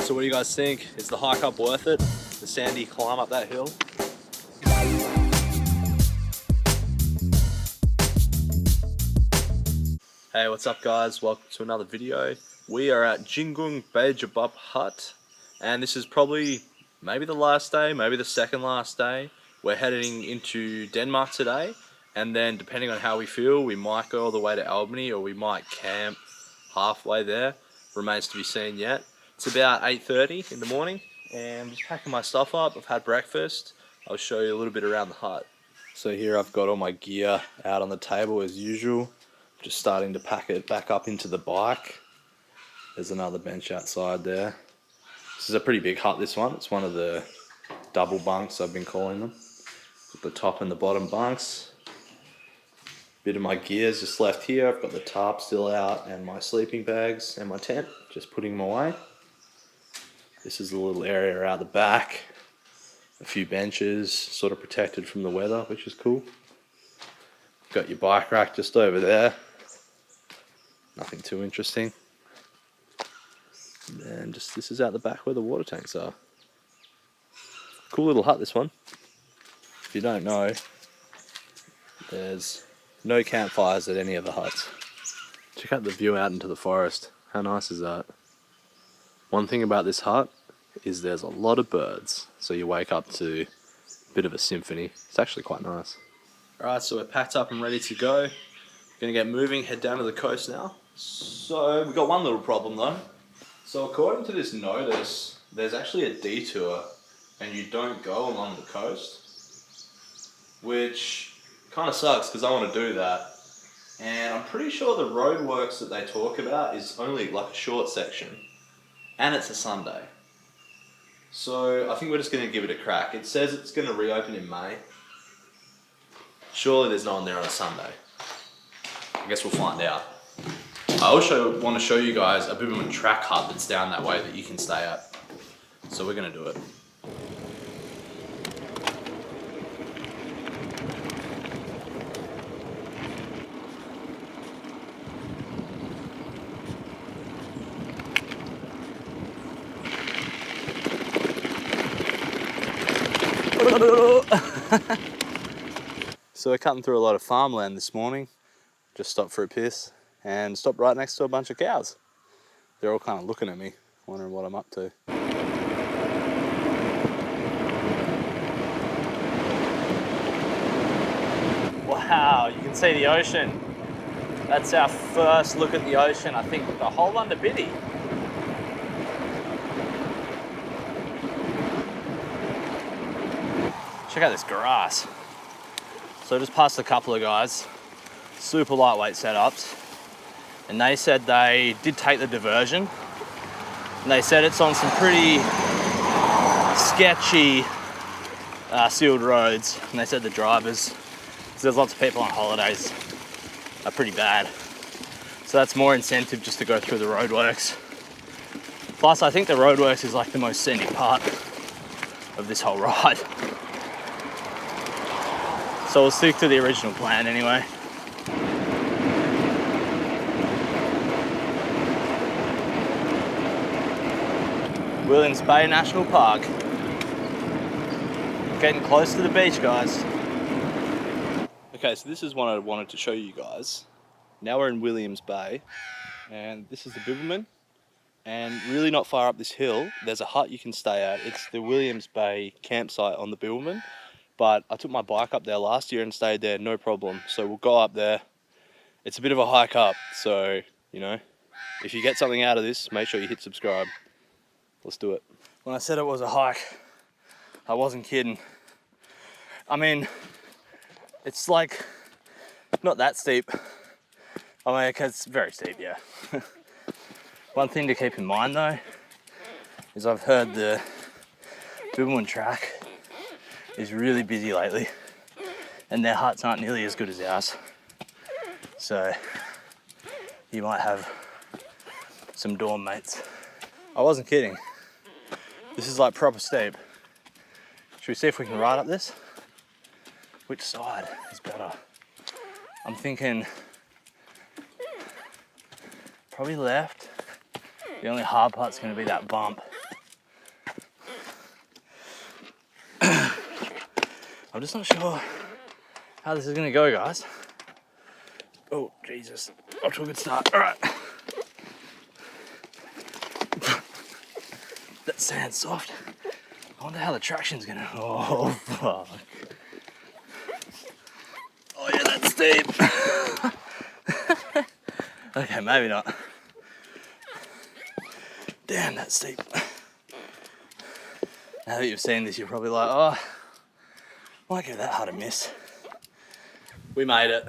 So what do you guys think? Is the hike up worth it? The sandy climb up that hill? Hey, what's up guys? Welcome to another video. We are at Jingung Beigabup hut, and this is probably maybe the last day, maybe the second last day. We're heading into Denmark today, and then depending on how we feel, we might go all the way to Albany or we might camp halfway there. Remains to be seen yet. It's about 8:30 in the morning and I'm just packing my stuff up. I've had breakfast. I'll show you a little bit around the hut. So here I've got all my gear out on the table as usual. Just starting to pack it back up into the bike. There's another bench outside there. This is a pretty big hut, this one. It's one of the double bunks I've been calling them. Got the top and the bottom bunks. Bit of my gear's just left here. I've got the tarp still out and my sleeping bags and my tent, just putting them away. This is a little area out the back. A few benches, sort of protected from the weather, which is cool. Got your bike rack just over there. Nothing too interesting. And then just this is out the back where the water tanks are. Cool little hut, this one. If you don't know, there's no campfires at any of the huts. Check out the view out into the forest. How nice is that? One thing about this hut is there's a lot of birds, so you wake up to a bit of a symphony. It's actually quite nice. Alright, so we're packed up and ready to go. We're gonna get moving, head down to the coast now. So we've got one little problem though. So according to this notice, there's actually a detour and you don't go along the coast, which kind of sucks because I want to do that. And I'm pretty sure the roadworks that they talk about is only like a short section, and it's a Sunday. So I think we're just going to give it a crack. It says it's going to reopen in May. Surely there's no one there on a Sunday. I guess we'll find out. I also want to show you guys a Biberman track hut that's down that way that you can stay at. So we're going to do it. So we're cutting through a lot of farmland this morning. Just stopped for a piss and stopped right next to a bunch of cows. They're all kind of looking at me, wondering what I'm up to. Wow, you can see the ocean. That's our first look at the ocean, I think, the whole under BIDDI. Check out this grass. So I just passed a couple of guys, super lightweight setups, and they said they did take the diversion, and they said it's on some pretty sketchy sealed roads, and they said the drivers, because there's lots of people on holidays, are pretty bad. So that's more incentive just to go through the roadworks. Plus I think the roadworks is like the most scenic part of this whole ride. So we'll stick to the original plan anyway. Williams Bay National Park. Getting close to the beach, guys. Okay, so this is what I wanted to show you guys. Now we're in Williams Bay, and this is the Biberman. And really not far up this hill, there's a hut you can stay at. It's the Williams Bay campsite on the Biberman. But I took my bike up there last year and stayed there, no problem. So we'll go up there. It's a bit of a hike up, so, you know, if you get something out of this, make sure you hit subscribe. Let's do it. When I said it was a hike, I wasn't kidding. I mean, it's like, not that steep. I mean, it's very steep, yeah. One thing to keep in mind though, is I've heard the Biberman track is really busy lately, and their huts aren't nearly as good as ours. So you might have some dorm mates. I wasn't kidding. This is like proper steep. Should we see if we can ride up this? Which side is better? I'm thinking probably left The only hard part's going to be that bump. I'm just not sure how this is going to go, guys. Oh, Jesus. Off to a good start. All right. That sand's soft. I wonder how the traction's going to... Oh, fuck. Oh, yeah, that's steep. Okay, maybe not. Damn, that's steep. Now that you've seen this, you're probably like, oh, why give that hard a miss? We made it.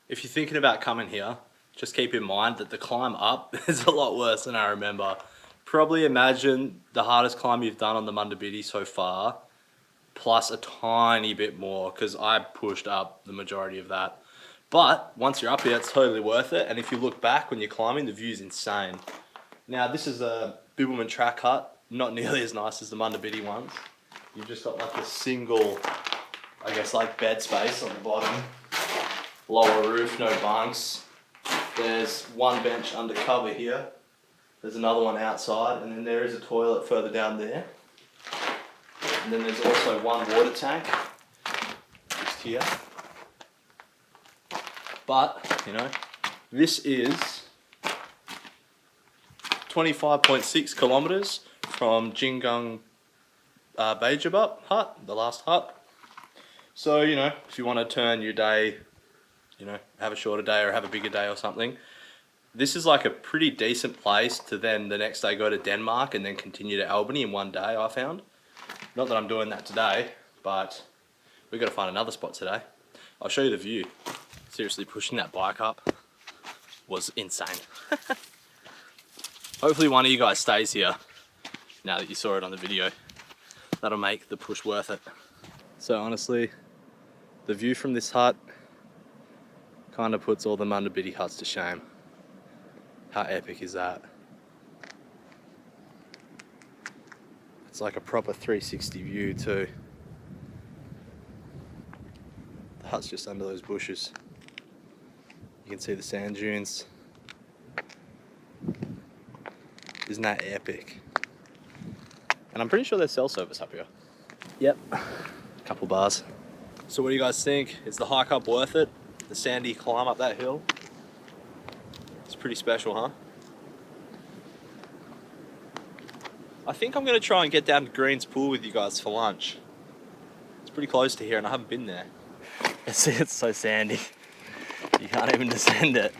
If you're thinking about coming here, just keep in mind that the climb up is a lot worse than I remember. Probably imagine the hardest climb you've done on the MUNDA BIDDI so far, plus a tiny bit more, because I pushed up the majority of that. But once you're up here, it's totally worth it. And if you look back when you're climbing, the view's insane. Now, this is a Bibbulmun track hut, not nearly as nice as the MUNDA BIDDI ones. You've just got like a single, I guess, like bed space on the bottom. Lower roof, no bunks. There's one bench under cover here. There's another one outside, and then there is a toilet further down there. And then there's also one water tank just here. But, you know, this is 25.6 kilometers from Jingung Beigabup hut, the last hut. So, you know, if you want to turn your day, you know, have a shorter day or have a bigger day or something, this is like a pretty decent place to then the next day go to Denmark and then continue to Albany in one day, I found. Not that I'm doing that today, but we've got to find another spot today. I'll show you the view. Seriously, pushing that bike up was insane. Hopefully one of you guys stays here now that you saw it on the video. That'll make the push worth it. So honestly, the view from this hut kind of puts all the MUNDA BIDDI huts to shame. How epic is that? It's like a proper 360 view too. The hut's just under those bushes. You can see the sand dunes. Isn't that epic? And I'm pretty sure there's cell service up here. Yep, couple bars. So what do you guys think? Is the hike up worth it? The sandy climb up that hill? It's pretty special, huh? I think I'm gonna try and get down to Green's Pool with you guys for lunch. It's pretty close to here and I haven't been there. See, it's so sandy. You can't even descend it.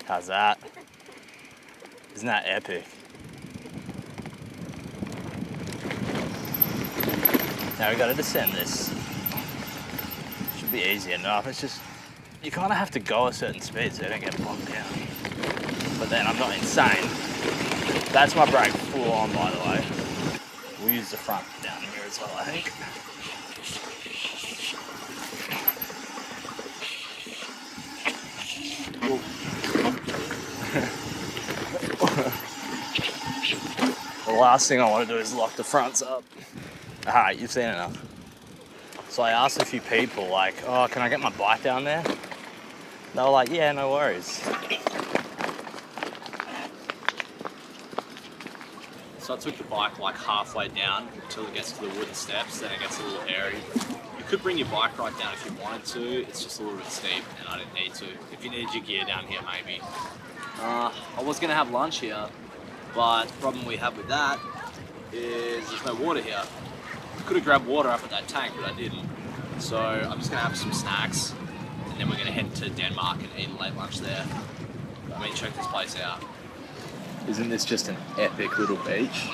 How's that? Isn't that epic? Now we gotta descend this. Should be easy enough. It's just, you kind of have to go a certain speed so you don't get bogged down. But then I'm not insane. That's my brake full on, by the way. We'll use the front down here as well, I think. The last thing I want to do is lock the fronts up. Alright, you've seen enough. So I asked a few people, like, oh, can I get my bike down there? They were like, yeah, no worries. So I took the bike like halfway down until it gets to the wooden steps, then it gets a little hairy. You could bring your bike right down if you wanted to, it's just a little bit steep and I didn't need to. If you needed your gear down here, maybe. I was going to have lunch here, but the problem we have with that is there's no water here. I could have grabbed water up at that tank, but I didn't. So I'm just going to have some snacks and then we're going to head to Denmark and eat a late lunch there. I mean, check this place out. Isn't this just an epic little beach?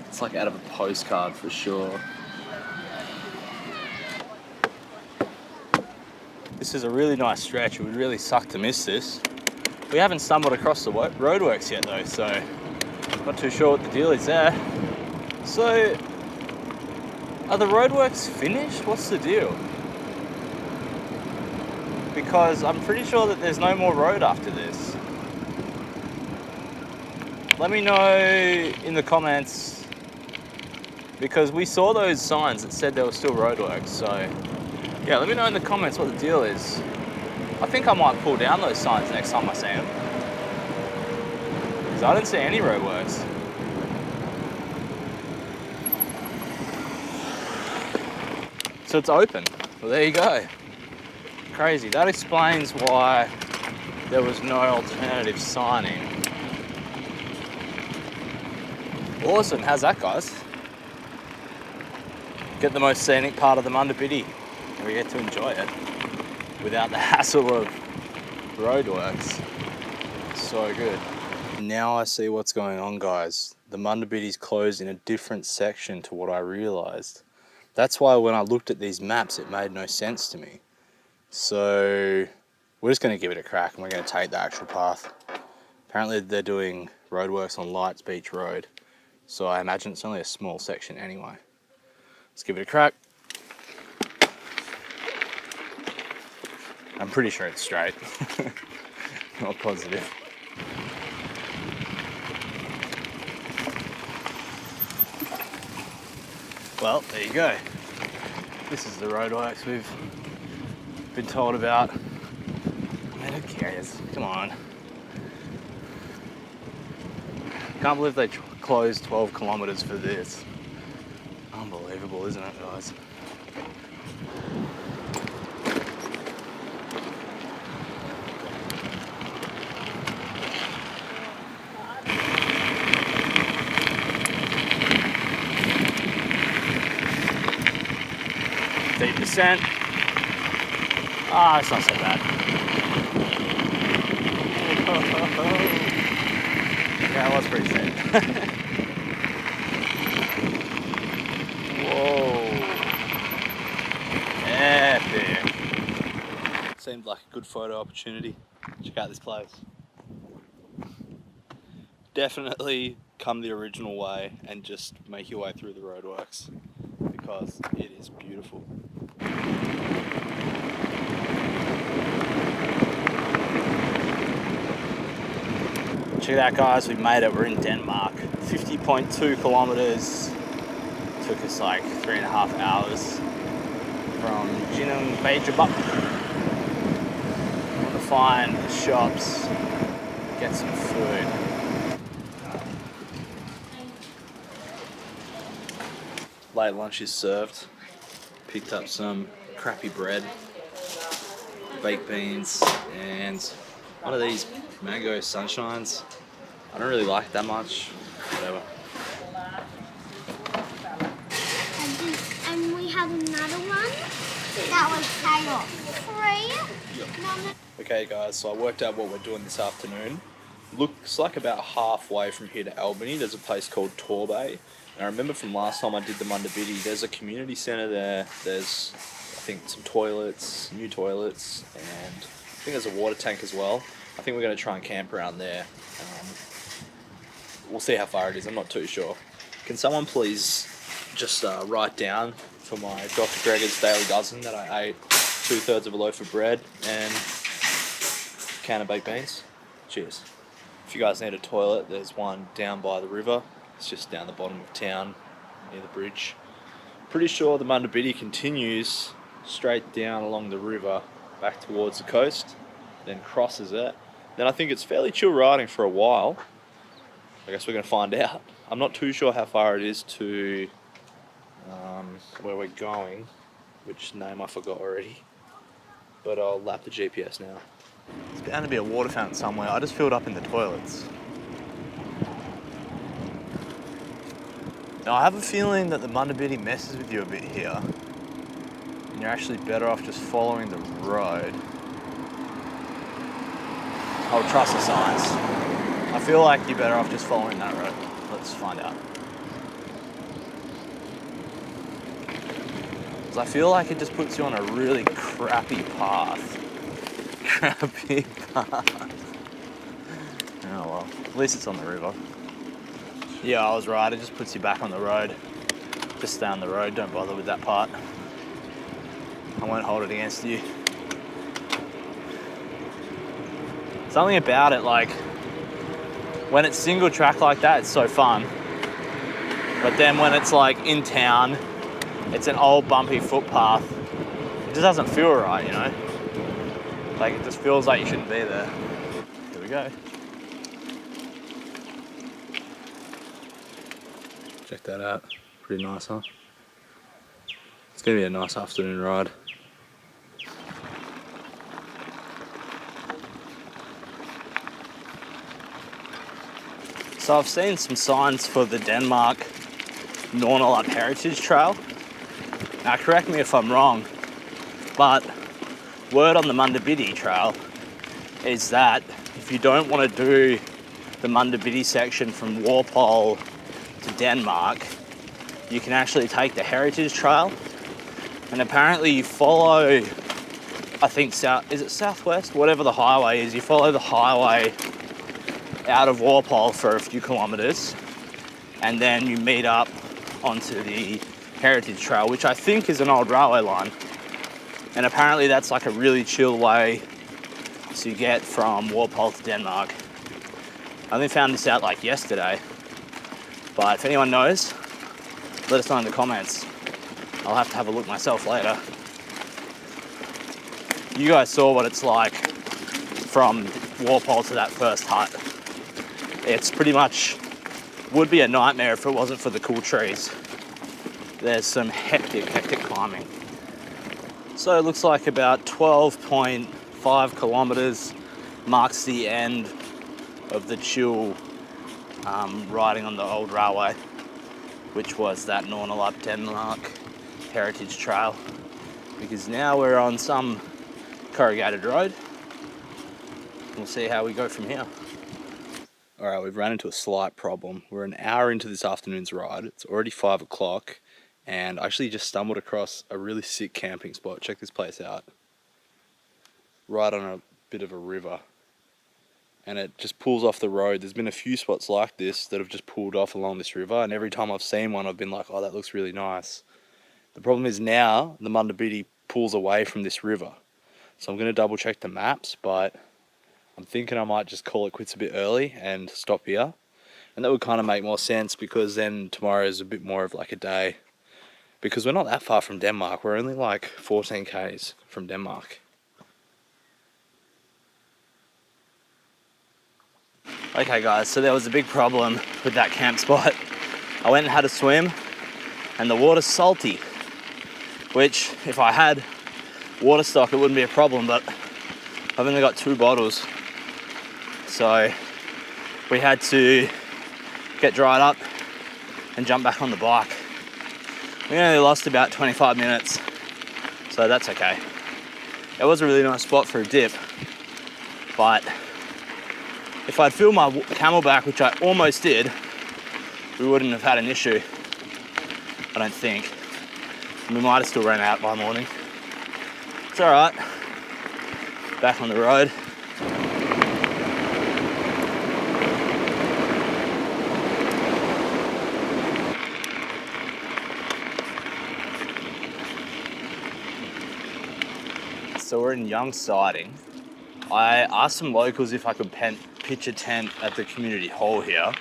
It's like out of a postcard for sure. This is a really nice stretch. It would really suck to miss this. We haven't stumbled across the roadworks yet though, so not too sure what the deal is there. So, are the roadworks finished? What's the deal? Because I'm pretty sure that there's no more road after this. Let me know in the comments, because we saw those signs that said there was still roadworks, so yeah, let me know in the comments what the deal is. I think I might pull down those signs next time I see them. Because I didn't see any roadworks. So it's open. Well, there you go. Crazy. That explains why there was no alternative signing. Awesome. How's that, guys? Get the most scenic part of the MUNDA BIDDI. We get to enjoy it without the hassle of roadworks. So good. Now I see what's going on, guys. The MUNDA BIDDI's closed in a different section to what I realised. That's why when I looked at these maps, it made no sense to me. So we're just going to give it a crack and we're going to take the actual path. Apparently they're doing roadworks on Lights Beach Road. So I imagine it's only a small section anyway. Let's give it a crack. I'm pretty sure it's straight. Not positive. Well, there you go. This is the roadworks we've been told about. Man, who cares? Come on. Can't believe they closed 12 kilometres for this. Unbelievable, isn't it, guys? Percent. Ah, it's not so bad. Yeah, it was pretty steep. Whoa. Epic. Seemed like a good photo opportunity. Check out this place. Definitely come the original way and just make your way through the roadworks because it is beautiful. Check it out, guys, we made it. We're in Denmark. 50.2 kilometers. Took us like 3.5 hours from Jingung Beigabup. Want to find the shops, get some food. Late lunch is served. Picked up some crappy bread, baked beans, and one of these mango sunshines. I don't really like it that much. Whatever. And we have another one that was chaos. 3. Okay, guys, so I worked out what we're doing this afternoon. Looks like about halfway from here to Albany. There's a place called Torbay. And I remember from last time I did the MUNDA BIDDI, there's a community centre there. There's, I think, some toilets, new toilets, and I think there's a water tank as well. I think we're going to try and camp around there. We'll see how far it is, I'm not too sure. Can someone please just write down for my Dr. Gregor's Daily Dozen that I ate 2/3 of a loaf of bread and a can of baked beans? Cheers. If you guys need a toilet, there's one down by the river. It's just down the bottom of town, near the bridge. Pretty sure the MUNDA BIDDI continues straight down along the river, back towards the coast, then crosses it. Then I think it's fairly chill riding for a while. I guess we're going to find out. I'm not too sure how far it is to where we're going, which name I forgot already. But I'll lap the GPS now. There's bound to be a water fountain somewhere. I just filled up in the toilets. Now I have a feeling that the MUNDA BIDDI messes with you a bit here. And you're actually better off just following the road. I'll trust the signs. I feel like you're better off just following that road. Let's find out. Because I feel like it just puts you on a really crappy path. Crappy path. Oh well, at least it's on the river. Yeah, I was right, it just puts you back on the road. Just stay on the road, don't bother with that part. I won't hold it against you. Something about it, like, when it's single track like that, it's so fun. But then when it's like in town, it's an old bumpy footpath. It just doesn't feel right, you know? Like, it just feels like you shouldn't be there. Here we go. Check that out. Pretty nice, huh? It's gonna be a nice afternoon ride. So I've seen some signs for the Denmark Nornalup Heritage Trail. Now correct me if I'm wrong, but word on the MUNDA BIDDI Trail is that if you don't want to do the MUNDA BIDDI section from Walpole to Denmark, you can actually take the Heritage Trail, and apparently you follow, I think is it southwest? Whatever the highway is, you follow the highway out of Walpole for a few kilometres, and then you meet up onto the Heritage Trail, which I think is an old railway line. And apparently that's like a really chill way to get from Walpole to Denmark. I only found this out like yesterday, but if anyone knows, let us know in the comments. I'll have to have a look myself later. You guys saw what it's like from Walpole to that first hut. It's pretty much, would be a nightmare if it wasn't for the cool trees. There's some hectic climbing. So it looks like about 12.5 kilometers marks the end of the chill riding on the old railway, which was that Nornalup Denmark Heritage Trail, because now we're on some corrugated road. We'll see how we go from here. Alright, we've run into a slight problem. We're an hour into this afternoon's ride. It's already 5 o'clock, and I actually just stumbled across a really sick camping spot. Check this place out. Right on a bit of a river. And it just pulls off the road. There's been a few spots like this that have just pulled off along this river, and every time I've seen one I've been like, oh, that looks really nice. The problem is now the MUNDA BIDDI pulls away from this river. So I'm going to double check the maps, but I'm thinking I might just call it quits a bit early and stop here. And that would kind of make more sense, because then tomorrow is a bit more of like a day. Because we're not that far from Denmark. We're only like 14 k's from Denmark. Okay guys, so there was a big problem with that camp spot. I went and had a swim, and the water's salty. Which, if I had water stock, it wouldn't be a problem, but I've only got 2 bottles. So we had to get dried up and jump back on the bike. We only lost about 25 minutes, so that's okay. It was a really nice spot for a dip, but if I'd filled my camelback, which I almost did, we wouldn't have had an issue, I don't think. We might have still ran out by morning. It's alright. Back on the road. So we're in Young Siding. I asked some locals if I could pitch a tent at the community hall here,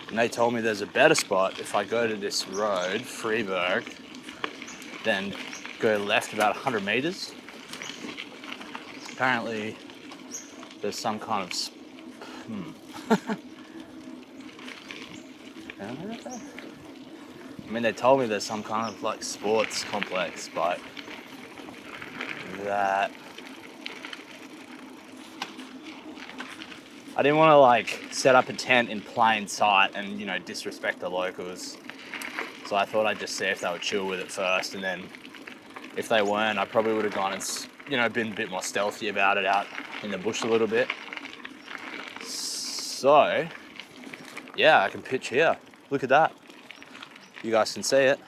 and they told me there's a better spot if I go to this road, Freeburg, then go left about 100 meters. Apparently there's some kind of I mean, they told me there's some kind of like sports complex, but that I didn't want to like set up a tent in plain sight and, you know, disrespect the locals. So I thought I'd just see if they would chill with it first, and then if they weren't, I probably would have gone and, you know, been a bit more stealthy about it out in the bush a little bit. So yeah, I can pitch here. Look at that. You guys can see it.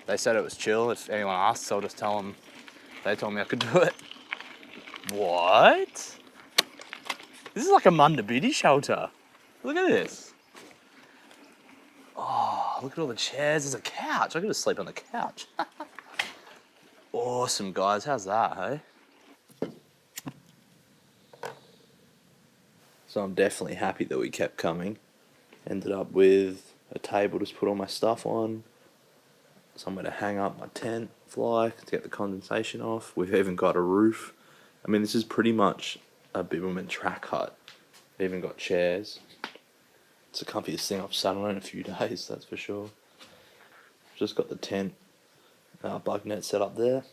They said it was chill. If anyone asks, I'll just tell them they told me I could do it. What? This is like a MUNDA BIDDI shelter. Look at this. Oh, look at all the chairs. There's a couch. I could just sleep on the couch. Awesome, guys. How's that, hey? So I'm definitely happy that we kept coming. Ended up with a table to put all my stuff on, somewhere to hang up my tent, fly, to get the condensation off. We've even got a roof I mean, this is pretty much a Bibbulmun track hut. They even got chairs. It's the comfiest thing I've sat on in a few days, that's for sure. Just got the tent, bug net set up there.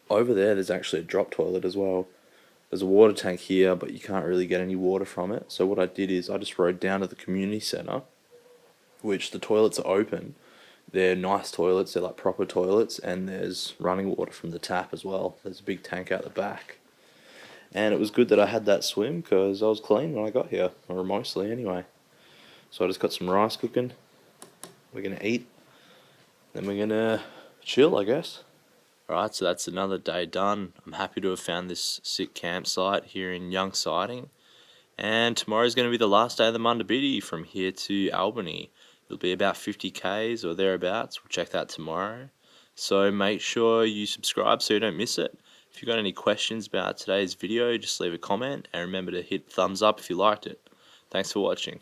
Over there's actually a drop toilet as well. There's a water tank here, but you can't really get any water from it. So what I did is I just rode down to the community centre, which the toilets are open. They're nice toilets, they're like proper toilets, and there's running water from the tap as well. There's a big tank out the back. And it was good that I had that swim, because I was clean when I got here, or mostly anyway. So I just got some rice cooking. We're going to eat. Then we're going to chill, I guess. Alright, so that's another day done. I'm happy to have found this sick campsite here in Young Siding. And tomorrow's going to be the last day of the MUNDA BIDDI from here to Albany. It'll be about 50 k's or thereabouts. We'll check that tomorrow. So make sure you subscribe so you don't miss it. If you've got any questions about today's video, just leave a comment. And remember to hit thumbs up if you liked it. Thanks for watching.